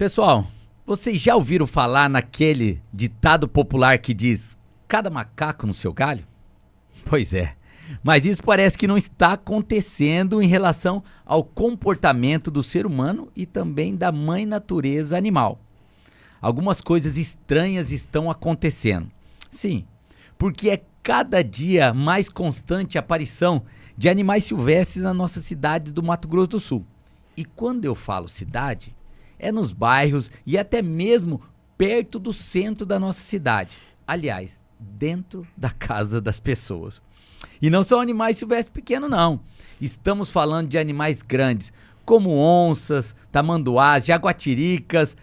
Pessoal, vocês já ouviram falar naquele ditado popular que diz cada macaco no seu galho? Pois é, mas isso parece que não está acontecendo em relação ao comportamento do ser humano e também da mãe natureza animal. Algumas coisas estranhas estão acontecendo. Sim, porque é cada dia mais constante a aparição de animais silvestres nas nossas cidades do Mato Grosso do Sul. E quando eu falo cidade, é nos bairros e até mesmo perto do centro da nossa cidade. Aliás, dentro da casa das pessoas. E não são animais silvestres pequenos, não. Estamos falando de animais grandes, como onças, tamanduás, jaguatiricas,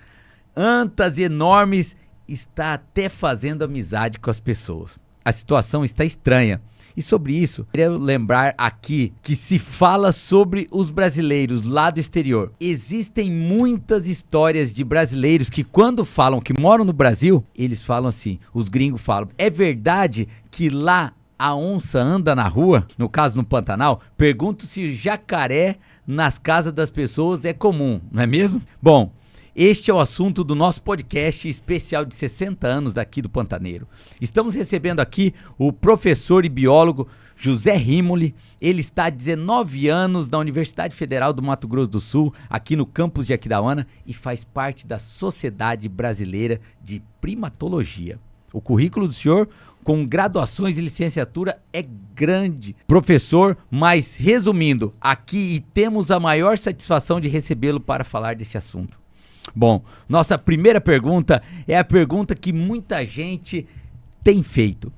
antas enormes. Está até fazendo amizade com as pessoas. A situação está estranha. E sobre isso, queria lembrar aqui que se fala sobre os brasileiros lá do exterior. Existem muitas histórias de brasileiros que quando falam que moram no Brasil, eles falam assim, os gringos falam, é verdade que lá a onça anda na rua? No caso no Pantanal, pergunto se jacaré nas casas das pessoas é comum, não é mesmo? Bom, este é o assunto do nosso podcast especial de 60 anos daqui do Pantaneiro. Estamos recebendo aqui o professor e biólogo José Rimoli. Ele está há 19 anos na Universidade Federal do Mato Grosso do Sul, aqui no campus de Aquidauana, e faz parte da Sociedade Brasileira de Primatologia. O currículo do senhor, com graduações e licenciatura, é grande. Professor, mas resumindo, aqui temos a maior satisfação de recebê-lo para falar desse assunto. Bom, nossa primeira pergunta é a pergunta que muita gente tem feito.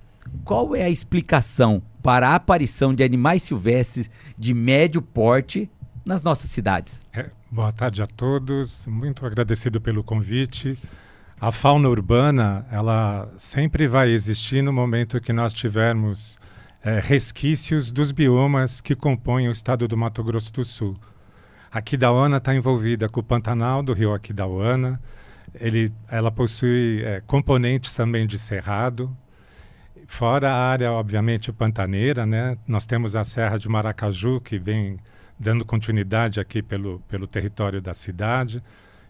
Qual é a explicação para a aparição de animais silvestres de médio porte nas nossas cidades? Boa tarde a todos, muito agradecido pelo convite. A fauna urbana, ela sempre vai existir no momento que nós tivermos resquícios dos biomas que compõem o estado do Mato Grosso do Sul. Aquidauana está envolvida com o Pantanal do rio Aquidauana, ela possui componentes também de cerrado, fora a área, obviamente, pantaneira, né? Nós temos a Serra de Maracaju, que vem dando continuidade aqui pelo território da cidade.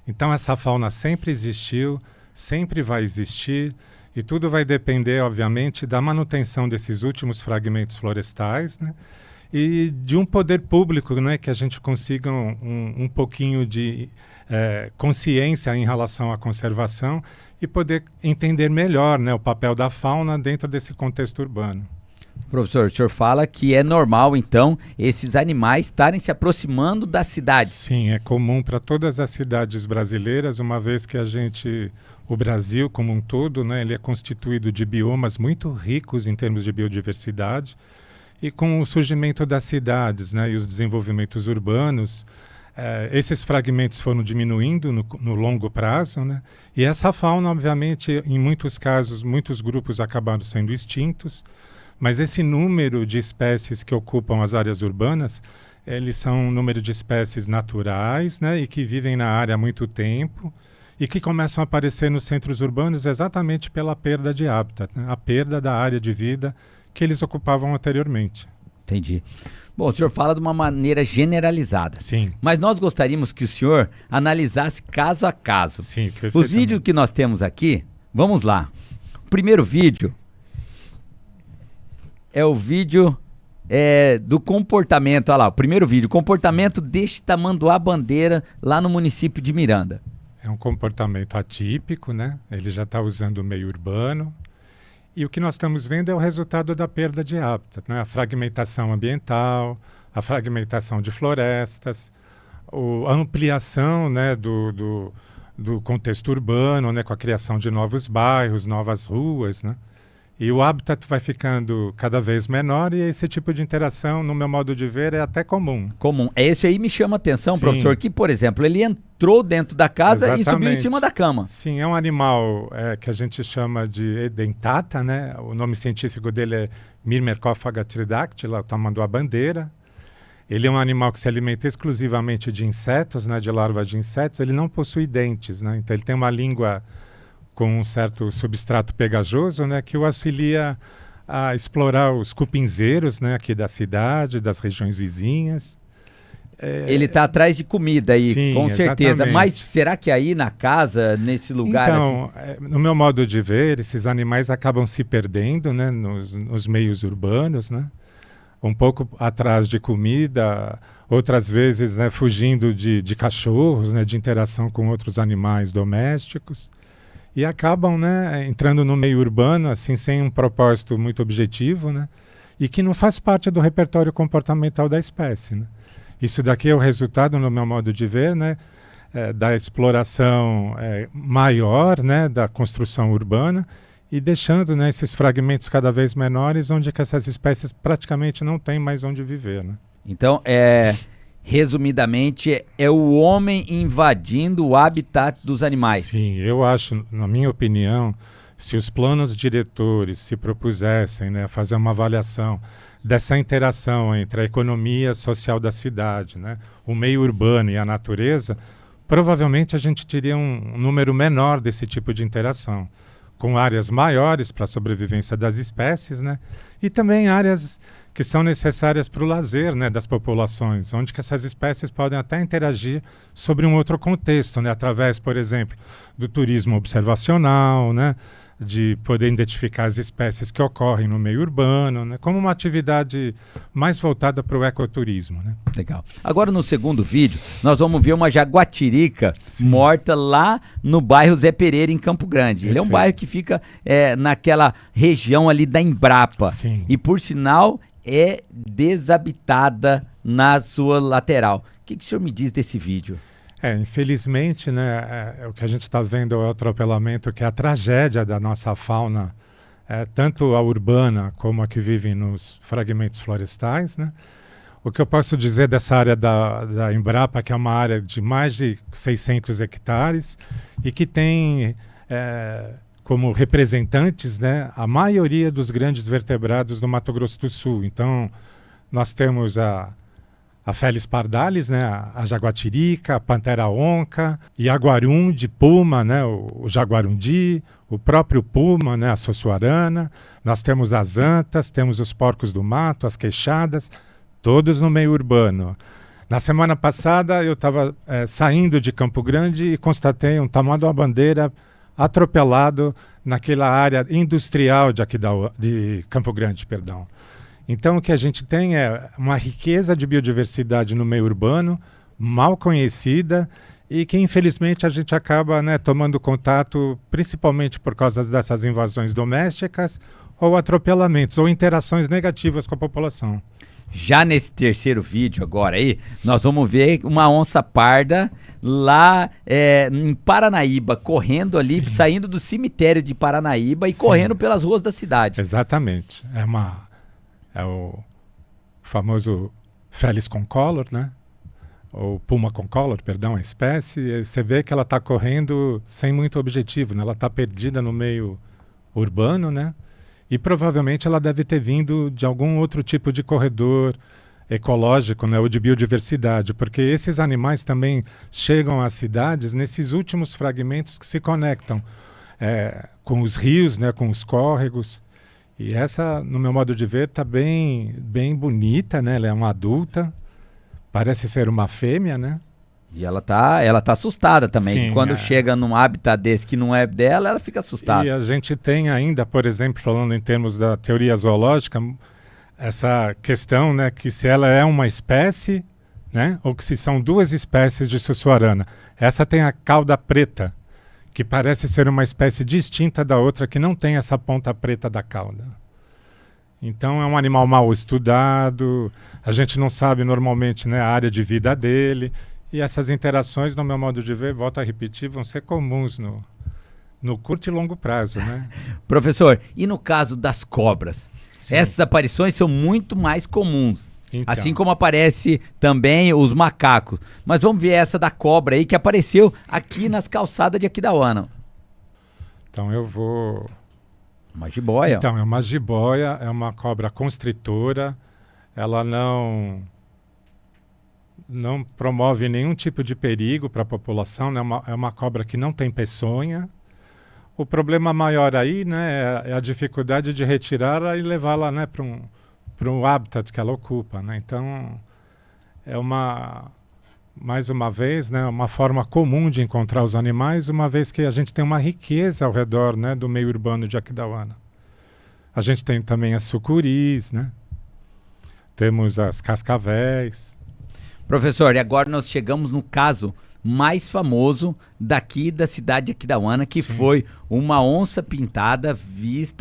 Então essa fauna sempre existiu, sempre vai existir, e tudo vai depender, obviamente, da manutenção desses últimos fragmentos florestais, né? E de um poder público, né, que a gente consiga um pouquinho de consciência em relação à conservação e poder entender melhor, né, o papel da fauna dentro desse contexto urbano. Professor, o senhor fala que é normal, então, esses animais estarem se aproximando das cidades. Sim, é comum para todas as cidades brasileiras, uma vez que o Brasil como um todo, né, ele é constituído de biomas muito ricos em termos de biodiversidade. E com o surgimento das cidades, né, e os desenvolvimentos urbanos, esses fragmentos foram diminuindo no longo prazo, né, e essa fauna, obviamente, em muitos casos, muitos grupos acabaram sendo extintos, mas esse número de espécies que ocupam as áreas urbanas, eles são um número de espécies naturais, né, e que vivem na área há muito tempo e que começam a aparecer nos centros urbanos exatamente pela perda de hábitat, né, a perda da área de vida que eles ocupavam anteriormente. Entendi. Bom, o senhor fala de uma maneira generalizada. Sim. Mas nós gostaríamos que o senhor analisasse caso a caso. Sim, perfeitamente. Os vídeos que nós temos aqui, vamos lá. O primeiro vídeo é o vídeo do comportamento. Olha lá, o primeiro vídeo, comportamento deste tamanduá-bandeira lá no município de Miranda. É um comportamento atípico, né? Ele já está usando o meio urbano. E o que nós estamos vendo é o resultado da perda de hábitat, né? A fragmentação ambiental, a fragmentação de florestas, a ampliação, né, do contexto urbano, né, com a criação de novos bairros, novas ruas, né? E o hábitat vai ficando cada vez menor e esse tipo de interação, no meu modo de ver, é até comum. Comum. Esse aí me chama a atenção, Sim. Professor, que, por exemplo, ele entrou dentro da casa Exatamente. e subiu em cima da cama. Sim, é um animal que a gente chama de edentata, né? O nome científico dele é Myrmecofaga tridactyla, o tamanduá-bandeira. Ele é um animal que se alimenta exclusivamente de insetos, né? De larvas de insetos. Ele não possui dentes, né? Então ele tem uma língua com um certo substrato pegajoso, né, que o auxilia a explorar os cupinzeiros, né, aqui da cidade, das regiões vizinhas. Ele está atrás de comida aí, sim, com certeza. exatamente. Mas será que aí na casa, nesse lugar... Então, assim... no meu modo de ver, esses animais acabam se perdendo, né, nos meios urbanos, né? Um pouco atrás de comida, outras vezes, né, fugindo de cachorros, né, de interação com outros animais domésticos. E acabam, né, entrando no meio urbano, assim, sem um propósito muito objetivo, né? E que não faz parte do repertório comportamental da espécie, né? Isso daqui é o resultado, no meu modo de ver, né, da exploração maior, né, da construção urbana, e deixando, né, esses fragmentos cada vez menores, onde que essas espécies praticamente não têm mais onde viver, né? Então, resumidamente, é o homem invadindo o habitat dos animais. Sim, eu acho, na minha opinião, se os planos diretores se propusessem, né, a fazer uma avaliação dessa interação entre a economia social da cidade, né, o meio urbano e a natureza, provavelmente a gente teria um número menor desse tipo de interação, com áreas maiores para a sobrevivência das espécies, né, e também áreas que são necessárias para o lazer, né, das populações, onde que essas espécies podem até interagir sobre um outro contexto, né, através, por exemplo, do turismo observacional, né, de poder identificar as espécies que ocorrem no meio urbano, né, como uma atividade mais voltada para o ecoturismo, né? Legal. Agora, no segundo vídeo, nós vamos ver uma jaguatirica morta lá no bairro Zé Pereira, em Campo Grande. Ele é um bairro que fica naquela região ali da Embrapa. Sim. E, por sinal, é desabitada na sua lateral. O que o senhor me diz desse vídeo? Infelizmente, né, o que a gente está vendo é o atropelamento, que é a tragédia da nossa fauna, tanto a urbana como a que vive nos fragmentos florestais, né? O que eu posso dizer dessa área da Embrapa, que é uma área de mais de 600 hectares e que tem como representantes, né, a maioria dos grandes vertebrados do Mato Grosso do Sul. Então, nós temos a Felis pardalis, né, a jaguatirica, a pantera onca, jaguarum de puma, né, o jaguarundi, o próprio puma, né, a sossuarana. Nós temos as antas, temos os porcos do mato, as queixadas, todos no meio urbano. Na semana passada eu estava saindo de Campo Grande e constatei um tamanho de uma bandeira atropelado naquela área industrial de Campo Grande, perdão. Então, o que a gente tem é uma riqueza de biodiversidade no meio urbano, mal conhecida, e que, infelizmente, a gente acaba, né, tomando contato, principalmente por causa dessas invasões domésticas, ou atropelamentos, ou interações negativas com a população. Já nesse terceiro vídeo agora aí, nós vamos ver uma onça parda lá em Paranaíba, correndo ali, sim, saindo do cemitério de Paranaíba e sim, correndo pelas ruas da cidade. Exatamente. É o famoso Felis concolor, né? Ou Puma concolor, perdão, a espécie. E você vê que ela está correndo sem muito objetivo, né? Ela está perdida no meio urbano, né? E provavelmente ela deve ter vindo de algum outro tipo de corredor ecológico, né? Ou de biodiversidade, porque esses animais também chegam às cidades nesses últimos fragmentos que se conectam com os rios, né? Com os córregos. E essa, no meu modo de ver, está bem bonita, né? Ela é uma adulta, parece ser uma fêmea, né? E ela tá assustada também. Sim, que quando chega num habitat desse que não é dela, ela fica assustada. E a gente tem ainda, por exemplo, falando em termos da teoria zoológica, essa questão, né, que se ela é uma espécie, né, ou que se são duas espécies de sussuarana. Essa tem a cauda preta, que parece ser uma espécie distinta da outra, que não tem essa ponta preta da cauda. Então é um animal mal estudado, a gente não sabe normalmente, né, a área de vida dele, e essas interações, no meu modo de ver, volto a repetir, vão ser comuns no curto e longo prazo, né? Professor, e no caso das cobras? Sim. Essas aparições são muito mais comuns. Então. Assim como aparece também os macacos. Mas vamos ver essa da cobra aí que apareceu aqui nas calçadas de Aquidauana. Então eu vou... Uma jiboia. Então, é uma jiboia, é uma cobra constritora. Ela não promove nenhum tipo de perigo para a população, né? É uma cobra que não tem peçonha. O problema maior aí, né, é a dificuldade de retirá-la e levá-la, né, para um habitat que ela ocupa, né? Então, é uma mais uma vez, né, uma forma comum de encontrar os animais, uma vez que a gente tem uma riqueza ao redor, né, do meio urbano de Aquidauana. A gente tem também as sucuris, né? Temos as cascavéis. Professor, e agora nós chegamos no caso mais famoso daqui da cidade de Aquidauana, que Sim. foi uma onça pintada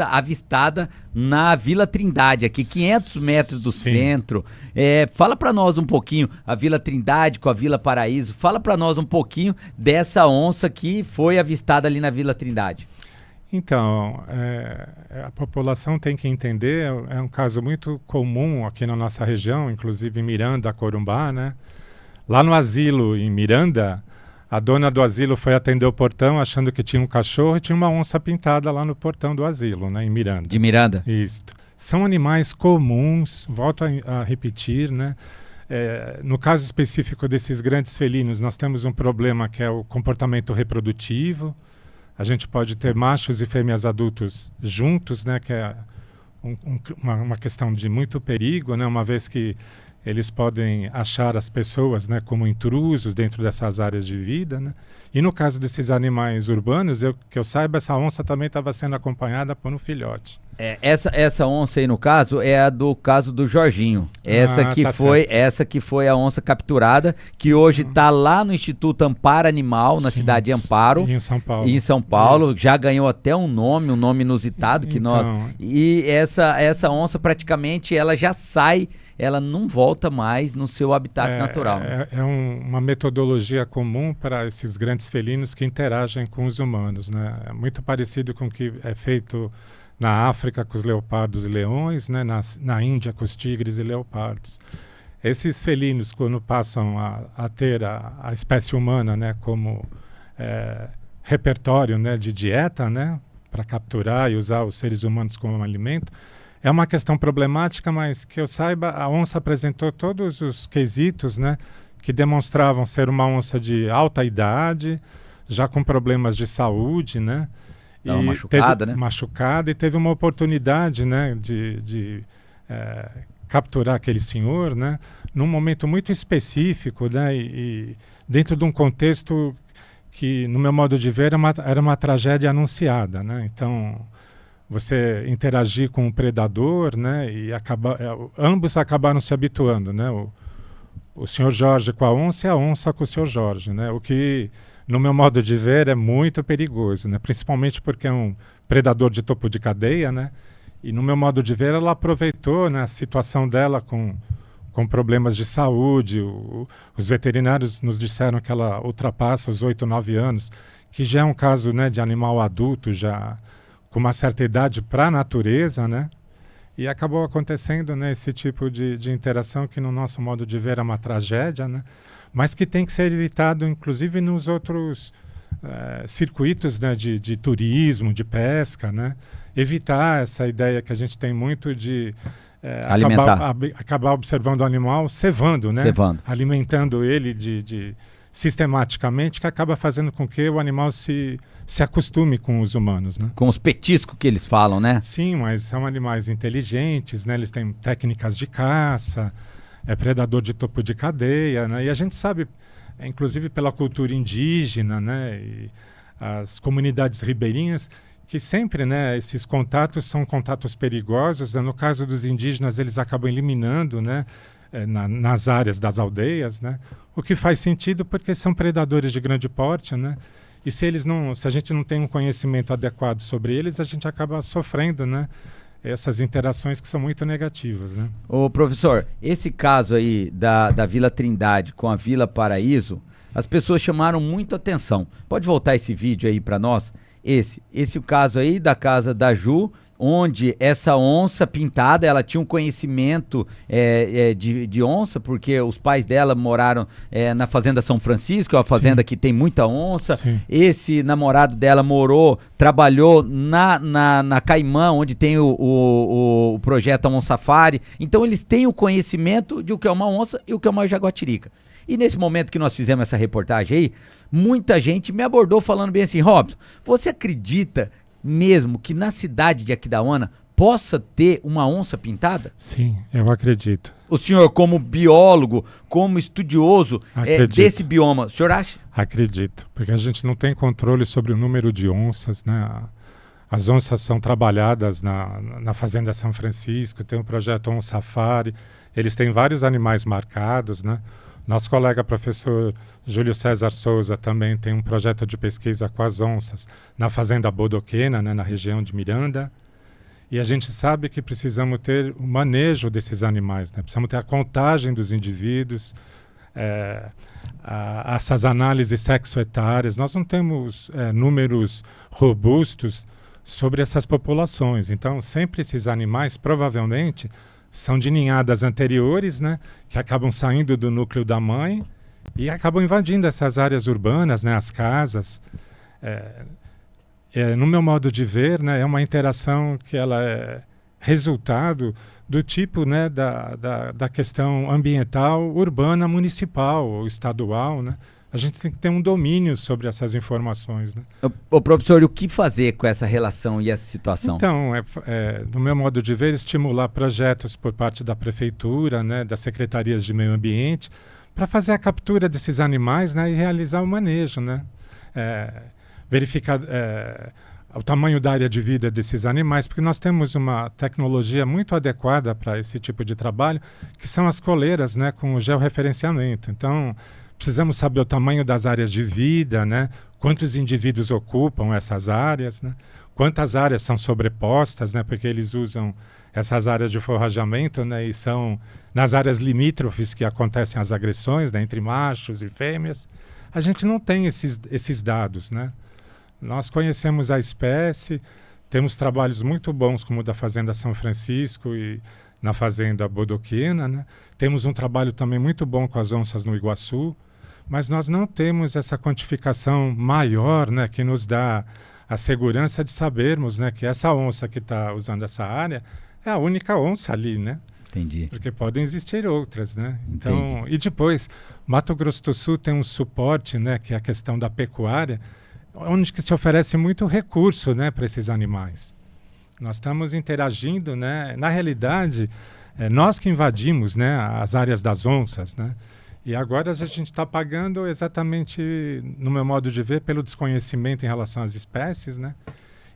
avistada na Vila Trindade, aqui 500 metros do Sim. centro. Fala para nós um pouquinho, a Vila Trindade com a Vila Paraíso, fala para nós um pouquinho dessa onça que foi avistada ali na Vila Trindade. Então, a população tem que entender, é um caso muito comum aqui na nossa região, inclusive em Miranda, Corumbá, né? Lá no asilo em Miranda, a dona do asilo foi atender o portão achando que tinha um cachorro e tinha uma onça pintada lá no portão do asilo, né, em Miranda. De Miranda? Isso. São animais comuns, volto a repetir, né? No caso específico desses grandes felinos, nós temos um problema que é o comportamento reprodutivo. A gente pode ter machos e fêmeas adultos juntos, né, que é uma questão de muito perigo, né, uma vez que eles podem achar as pessoas, né, como intrusos dentro dessas áreas de vida, né? E no caso desses animais urbanos, que eu saiba, essa onça também estava sendo acompanhada por um filhote. Essa onça aí, no caso, é a do caso do Jorginho. Essa que foi a onça capturada, que hoje está lá no Instituto Amparo Animal, na cidade de Amparo. Em São Paulo. Em São Paulo. Já ganhou até um nome inusitado que nós... E essa onça, praticamente, ela já sai, ela não volta mais no seu habitat natural. É uma metodologia comum para esses grandes felinos que interagem com os humanos, né? É muito parecido com o que é feito na África com os leopardos e leões, né? Na Índia com os tigres e leopardos. Esses felinos, quando passam a ter a espécie humana, né, como repertório, né, de dieta, né, para capturar e usar os seres humanos como alimento, é uma questão problemática, mas que eu saiba, a onça apresentou todos os quesitos, né, que demonstravam ser uma onça de alta idade, já com problemas de saúde, né? Machucada, e teve uma oportunidade, né, de capturar aquele senhor, né, num momento muito específico, né, e dentro de um contexto que, no meu modo de ver, era uma tragédia anunciada, né? Então, você interagir com o predador, né, e ambos acabaram se habituando, né? O senhor Jorge com a onça e a onça com o senhor Jorge, né? O que, no meu modo de ver, é muito perigoso, né? Principalmente porque é um predador de topo de cadeia, né? E, no meu modo de ver, ela aproveitou, né, a situação dela com problemas de saúde. Os veterinários nos disseram que ela ultrapassa os 8, 9 anos, que já é um caso, né, de animal adulto, já com uma certa idade para a natureza, né? E acabou acontecendo, né, esse tipo de interação que, no nosso modo de ver, é uma tragédia, né? Mas que tem que ser evitado, inclusive, nos outros circuitos, né, de turismo, de pesca, né? Evitar essa ideia que a gente tem muito de acabar observando o animal cevando, né? Alimentando ele sistematicamente, que acaba fazendo com que o animal se acostume com os humanos, né? Com os petiscos que eles falam, né? Sim, mas são animais inteligentes, né? Eles têm técnicas de caça, é predador de topo de cadeia, né? E a gente sabe, inclusive pela cultura indígena, né, e as comunidades ribeirinhas, que sempre, né, esses contatos são contatos perigosos, né? No caso dos indígenas, eles acabam eliminando, né, nas áreas das aldeias, né? O que faz sentido porque são predadores de grande porte, né? E se a gente não tem um conhecimento adequado sobre eles, a gente acaba sofrendo, né, essas interações que são muito negativas, né? Ô, professor, esse caso aí da Vila Trindade com a Vila Paraíso, as pessoas chamaram muito atenção. Pode voltar esse vídeo aí para nós? Esse o caso aí da casa da Ju, onde essa onça pintada, ela tinha um conhecimento de onça, porque os pais dela moraram na Fazenda São Francisco, que é uma fazenda que tem muita onça. Sim. Esse namorado dela trabalhou na Caimã, onde tem o projeto Amon Safari. Então eles têm o conhecimento de o que é uma onça e o que é uma jaguatirica. E nesse momento que nós fizemos essa reportagem aí, muita gente me abordou falando bem assim: Robson, você acredita mesmo que na cidade de Aquidauana possa ter uma onça pintada? Sim, eu acredito. O senhor, como biólogo, como estudioso desse bioma, o senhor acha? Acredito, porque a gente não tem controle sobre o número de onças, né? As onças são trabalhadas na Fazenda São Francisco, tem o projeto On Safari, eles têm vários animais marcados, né? Nosso colega professor Júlio César Souza também tem um projeto de pesquisa com as onças na Fazenda Bodoquena, né, na região de Miranda. E a gente sabe que precisamos ter o manejo desses animais, né? Precisamos ter a contagem dos indivíduos, essas análises sexoetárias. Nós não temos números robustos sobre essas populações. Então, sempre esses animais, provavelmente, são de ninhadas anteriores, né? Que acabam saindo do núcleo da mãe e acabam invadindo essas áreas urbanas, né? As casas. No meu modo de ver, né, é uma interação que ela é resultado do tipo, né, da questão ambiental, urbana, municipal ou estadual, né? A gente tem que ter um domínio sobre essas informações, né? Ô professor, o que fazer com essa relação e essa situação? Então, no meu modo de ver, estimular projetos por parte da prefeitura, né, das secretarias de meio ambiente, para fazer a captura desses animais, né, e realizar o manejo, né? Verificar o tamanho da área de vida desses animais, porque nós temos uma tecnologia muito adequada para esse tipo de trabalho, que são as coleiras, né, com o georreferenciamento. Então, precisamos saber o tamanho das áreas de vida, né, quantos indivíduos ocupam essas áreas, né, quantas áreas são sobrepostas, né, porque eles usam essas áreas de forrajamento, né, e são nas áreas limítrofes que acontecem as agressões, né, entre machos e fêmeas. A gente não tem esses dados, né? Nós conhecemos a espécie, temos trabalhos muito bons, como o da Fazenda São Francisco e na Fazenda Bodoquena, né? Temos um trabalho também muito bom com as onças no Iguaçu, mas nós não temos essa quantificação maior, né, que nos dá a segurança de sabermos, né, que essa onça que está usando essa área é a única onça ali, né? Entendi. Porque podem existir outras, né? Então, Entendi. e depois, Mato Grosso do Sul tem um suporte, né, que é a questão da pecuária, onde que se oferece muito recurso, né, para esses animais. Nós estamos interagindo, né? Na realidade, nós que invadimos, né, as áreas das onças, né? E agora a gente está pagando exatamente, no meu modo de ver, pelo desconhecimento em relação às espécies, né?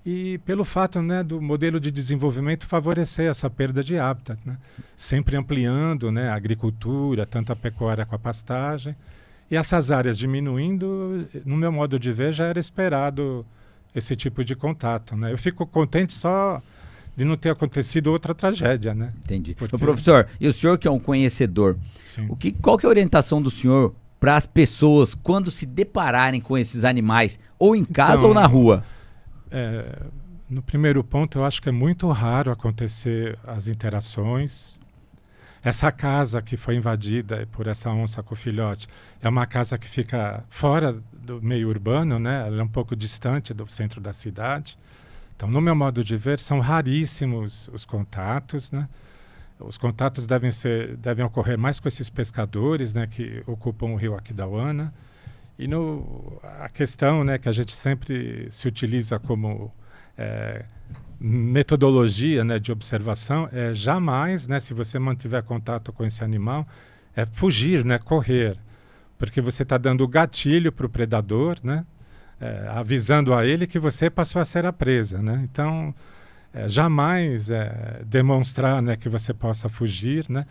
E pelo fato, né, do modelo de desenvolvimento favorecer essa perda de hábitat, né? Sempre ampliando, né, a agricultura, tanto a pecuária com a pastagem. E essas áreas diminuindo, no meu modo de ver, já era esperado esse tipo de contato, né? Eu fico contente só de não ter acontecido outra tragédia, né? Entendi. Porque... Professor, e o senhor que é um conhecedor, Sim. qual que é a orientação do senhor para as pessoas quando se depararem com esses animais, ou em casa ou na rua? No primeiro ponto, eu acho que é muito raro acontecer as interações. Essa casa que foi invadida por essa onça com filhote é uma casa que fica fora do meio urbano, né? Ela é um pouco distante do centro da cidade. Então, no meu modo de ver, são raríssimos os contatos, né? Os contatos devem ocorrer mais com esses pescadores, né, que ocupam o rio Aquidauana. E a questão, né, que a gente sempre se utiliza como metodologia, né, de observação é jamais, né, se você mantiver contato com esse animal, fugir, né, correr, porque você está dando o gatilho para o predador, né, avisando a ele que você passou a ser a presa, né? Então, jamais demonstrar, né, que você possa fugir, né,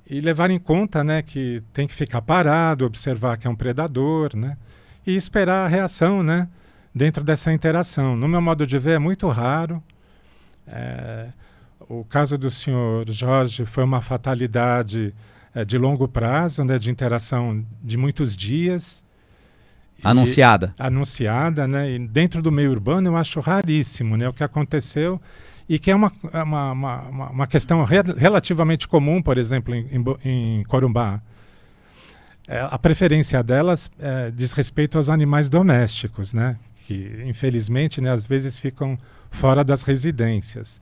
e levar em conta, né, que tem que ficar parado, observar que é um predador, né, e esperar a reação, né, dentro dessa interação. No meu modo de ver, é muito raro. O caso do senhor Jorge foi uma fatalidade de longo prazo, né, de interação de muitos dias. Anunciada, né, e dentro do meio urbano eu acho raríssimo, né, o que aconteceu, e que é uma questão relativamente comum, por exemplo, em Corumbá. A preferência delas diz respeito aos animais domésticos, né, que infelizmente, né, às vezes ficam fora das residências.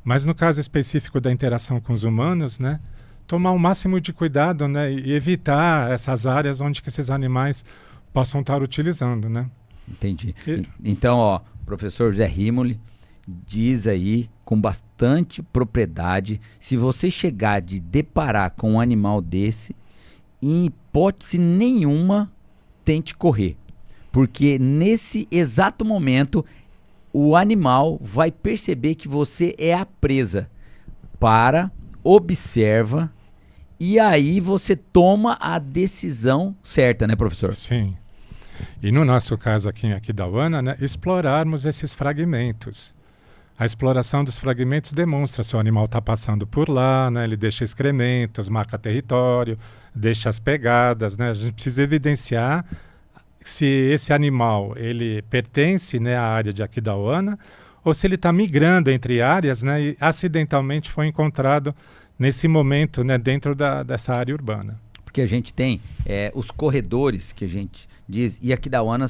Mas no caso específico da interação com os humanos, né, tomar o máximo de cuidado, né, e evitar essas áreas onde que esses animais possam estar utilizando, né? Entendi. Então, professor José Rimoli, diz aí com bastante propriedade, se você chegar de deparar com um animal desse, em hipótese nenhuma tente correr, porque nesse exato momento o animal vai perceber que você é a presa. Para, observa e aí você toma a decisão certa, né, professor? Sim. E no nosso caso aqui em Aquidauana, né, explorarmos esses fragmentos. A exploração dos fragmentos demonstra se o animal está passando por lá, né, ele deixa excrementos, marca território, deixa as pegadas, né? A gente precisa evidenciar se esse animal ele pertence, né, à área de Aquidauana ou se ele está migrando entre áreas, né, e acidentalmente foi encontrado nesse momento, né, dentro dessa área urbana. Porque a gente tem os corredores que a gente diz, e Aquidauana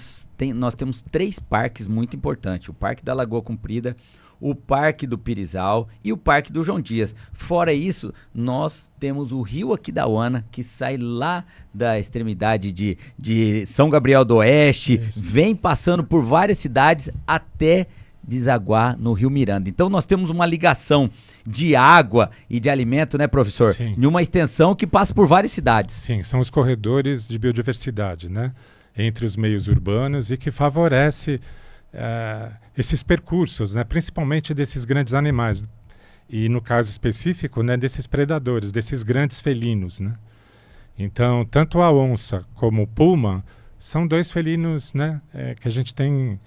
nós temos 3 parques muito importantes: o Parque da Lagoa Comprida, o Parque do Pirizal e o Parque do João Dias. Fora isso, nós temos o Rio Aquidauana, que sai lá da extremidade de São Gabriel do Oeste, vem passando por várias cidades até desaguar no Rio Miranda. Então nós temos uma ligação de água e de alimento, né, professor? Sim. Em uma extensão que passa por várias cidades. Sim, são os corredores de biodiversidade, né, entre os meios urbanos e que favorece esses percursos, né, principalmente desses grandes animais. E no caso específico, né, desses predadores, desses grandes felinos, né? Então, tanto a onça como o puma são 2 felinos, né, que a gente tem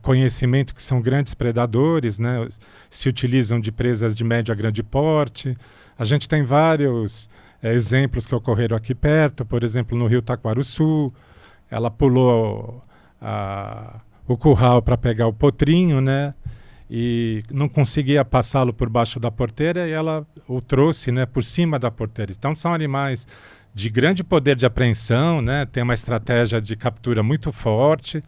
conhecimento que são grandes predadores, né, se utilizam de presas de médio a grande porte. A gente tem vários exemplos que ocorreram aqui perto, por exemplo, no Rio Taquarussu, ela pulou o curral para pegar o potrinho, né, e não conseguia passá-lo por baixo da porteira e ela o trouxe, né, por cima da porteira. Então são animais de grande poder de apreensão, né, tem uma estratégia de captura muito forte.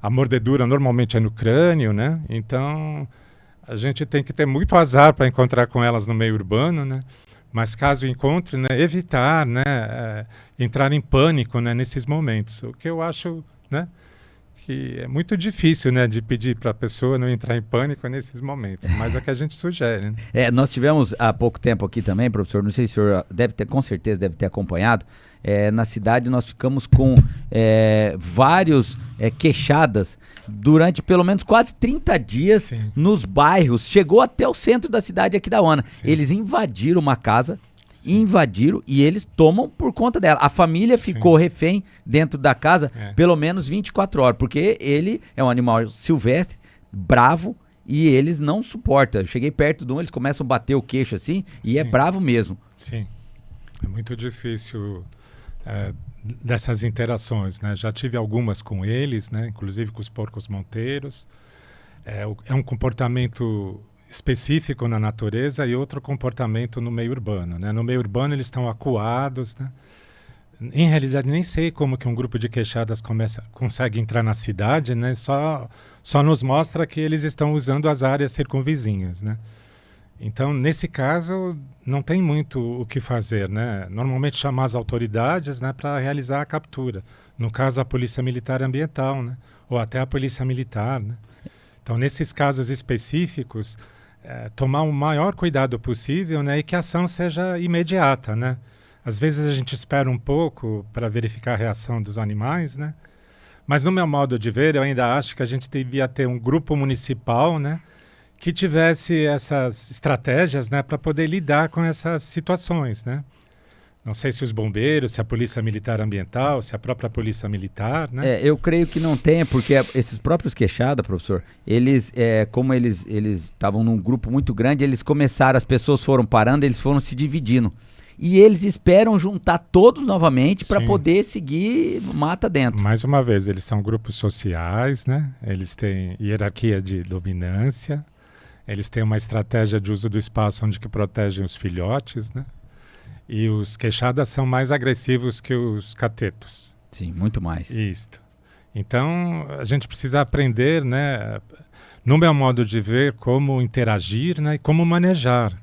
A mordedura normalmente é no crânio, né? Então a gente tem que ter muito azar para encontrar com elas no meio urbano, né? Mas caso encontre, né, evitar, né, entrar em pânico, né, nesses momentos. O que eu acho, né, que é muito difícil, né, de pedir para a pessoa não entrar em pânico nesses momentos, mas é o que a gente sugere, né? Nós tivemos há pouco tempo aqui também, professor, não sei se o senhor deve ter, com certeza deve ter acompanhado, na cidade nós ficamos com vários queixadas durante pelo menos quase 30 dias. Sim. Nos bairros, chegou até o centro da cidade Aquidauana. Sim. Eles invadiram uma casa, invadiram e eles tomam por conta dela. A família ficou refém dentro da casa pelo menos 24 horas, porque ele é um animal silvestre, bravo, e eles não suportam. Eu cheguei perto de um, eles começam a bater o queixo assim, e é bravo mesmo. Sim, é muito difícil dessas interações, né? Já tive algumas com eles, né? Inclusive com os porcos monteiros. É um comportamento específico na natureza e outro comportamento no meio urbano, né? No meio urbano eles estão acuados, né? Em realidade nem sei como que um grupo de queixadas consegue entrar na cidade, né? Só nos mostra que eles estão usando as áreas circunvizinhas, né? Então, nesse caso, não tem muito o que fazer, né? Normalmente chamar as autoridades, né, para realizar a captura. No caso, a Polícia Militar Ambiental, né? Ou até a Polícia Militar, né? Então, nesses casos específicos, tomar o maior cuidado possível, né, e que a ação seja imediata, né? Às vezes a gente espera um pouco para verificar a reação dos animais, né? Mas no meu modo de ver, eu ainda acho que a gente devia ter um grupo municipal, né, que tivesse essas estratégias, né, para poder lidar com essas situações, né? Não sei se os bombeiros, se a Polícia Militar Ambiental, se a própria Polícia Militar, né? Eu creio que não tenha, porque esses próprios queixadas, professor, eles, como eles estavam num grupo muito grande, eles começaram, as pessoas foram parando, eles foram se dividindo. E eles esperam juntar todos novamente para poder seguir mata dentro. Mais uma vez, eles são grupos sociais, né? Eles têm hierarquia de dominância, eles têm uma estratégia de uso do espaço onde que protegem os filhotes, né? E os queixadas são mais agressivos que os catetos. Sim, muito mais. Isso. Então, a gente precisa aprender, né, no meu modo de ver, como interagir, né, e como manejar.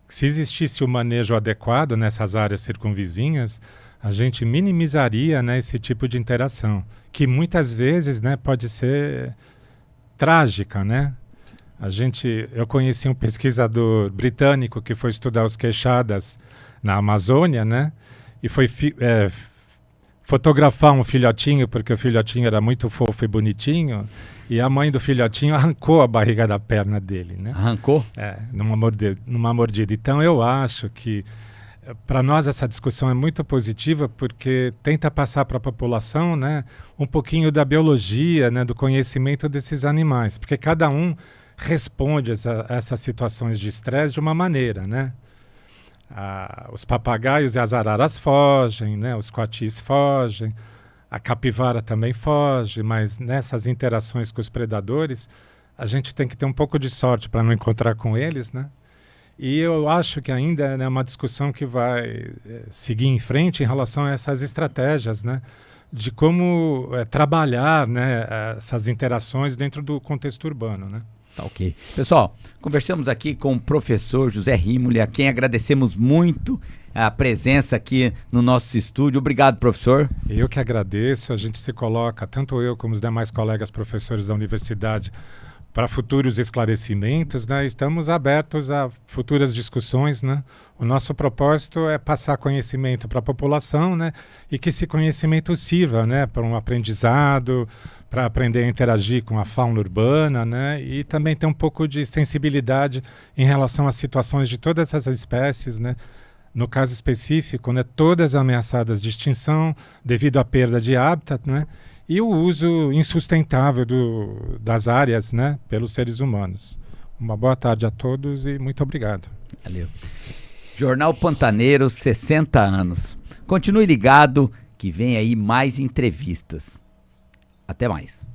Se existisse o manejo adequado nessas áreas circunvizinhas, a gente minimizaria, né, esse tipo de interação, que muitas vezes, né, pode ser trágica, né? Eu conheci um pesquisador britânico que foi estudar os queixadas na Amazônia, né? E foi fotografar um filhotinho, porque o filhotinho era muito fofo e bonitinho, e a mãe do filhotinho arrancou a barriga da perna dele, né? Arrancou? Numa mordida. Então eu acho que para nós essa discussão é muito positiva, porque tenta passar para a população, né, um pouquinho da biologia, né, do conhecimento desses animais, porque cada um responde a essas situações de estresse de uma maneira, né? Os papagaios e as araras fogem, né? Os coatis fogem, a capivara também foge, mas nessas interações com os predadores, a gente tem que ter um pouco de sorte para não encontrar com eles, né? E eu acho que ainda é uma discussão que vai seguir em frente em relação a essas estratégias, né? De como trabalhar, né, essas interações dentro do contexto urbano, né? Tá ok. Pessoal, conversamos aqui com o professor José Rímoli, a quem agradecemos muito a presença aqui no nosso estúdio. Obrigado, professor. Eu que agradeço. A gente se coloca, tanto eu como os demais colegas professores da universidade, para futuros esclarecimentos, né? Estamos abertos a futuras discussões, né? O nosso propósito é passar conhecimento para a população, né? E que esse conhecimento sirva, né, para um aprendizado, para aprender a interagir com a fauna urbana, né? E também ter um pouco de sensibilidade em relação às situações de todas essas espécies, né? No caso específico, né, todas ameaçadas de extinção devido à perda de hábitat, né? E o uso insustentável das áreas, né, pelos seres humanos. Uma boa tarde a todos e muito obrigado. Valeu. Jornal Pantaneiro, 60 anos. Continue ligado que vem aí mais entrevistas. Até mais.